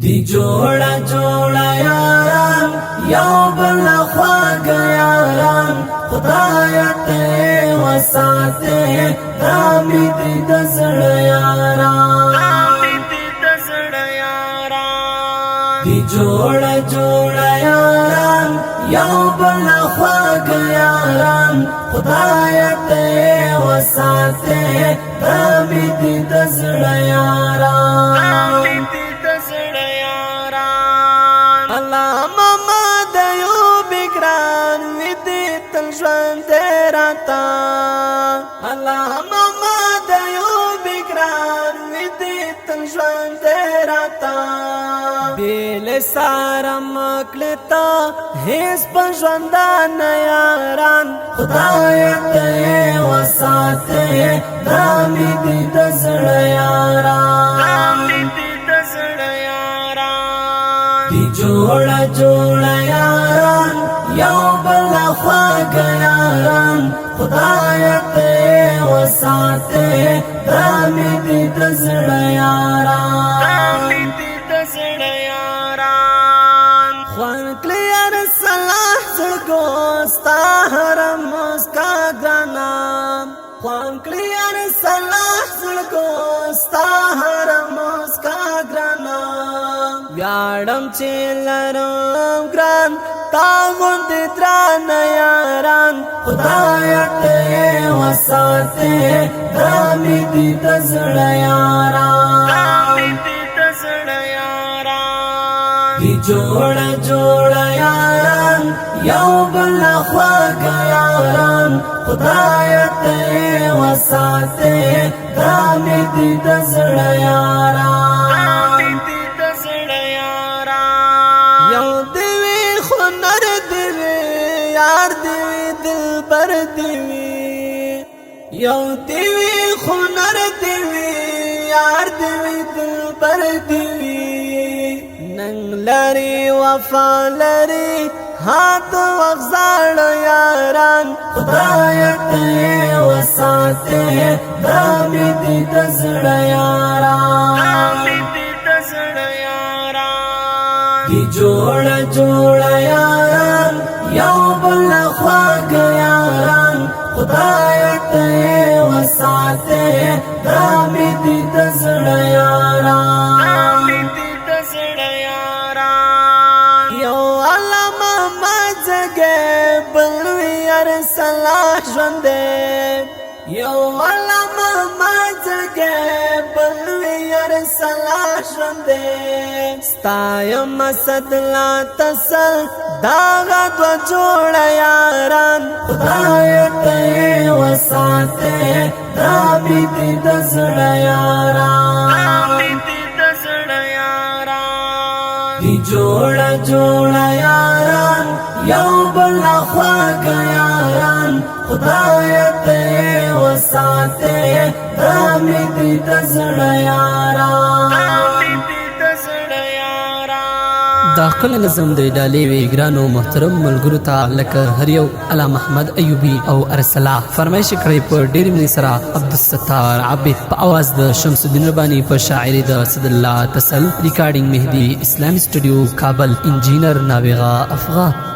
دی جوڑا جوڑا یاران یو بل خواگ یاران خدایت وساتے دامی دی دزڑ یاران دی جوڑا جوڑا یاران یو بل خواگ یاران خدایت وساتے دامی دی دزڑ یاران Allah mama dayo bigran vidi tanjwan derata bil saram kleta hes panjwandan yaran khudayat wasate dami di dazd yaran di joda joda yaran yow bala khwag yaran خدایت وساتے دامی دی دزڑ یاران خوان کلیر صلاح زڑگو ستا حرم مسکا گرانام خوان کلیر صلاح زڑگو ستا حرم مسکا گرانام ویاڑم چیلرم گران تاغن دی دران یاران خدایت وساتے دامی دی دزڑ یاران دی جوڑا جوڑا یاران یو بل خواگ یاران خدایت وساتے دامی دی دزڑ یاران یو دیوی خنر دیوی یار دیوی دل بر دیوی یو دیوی خنر دیوی یار دیوی دل بر دیوی ننگ لری وفا لری ہاتھ وغزار یاران خدایت وساتے دامی دی دزڑ یاران دی جوڑا جوڑا یاران یو بل خواگ یاران خدایت وساتے دامی دی دزڑ یاران یو علامہ مزگے بلوی ارسلاح جوندے یو علامہ مزگے بلوی ارسلاح جوندے ستایم صدلا تسل داغا دو جوڑا یاران خدایت وساتے دامی دی دزڑ یاران دی جوڑا جوڑا یاران یو بل خواگ یاران خدایت وساتے دامی دی دزڑ یاران داخل نظم د ډالې وی ګرانو محترم ملګرو ته لکه هر یو علامه احمد ایوبی او ارسلا فرمایش کړی په ډېر مینې سره عبدالستار عابد په اواز د شمس الدین ربانی په شاعري د اسد الله تسل ریکارډینګ مهدی اسلامي سټوډیو کابل انجینر نابغه افغان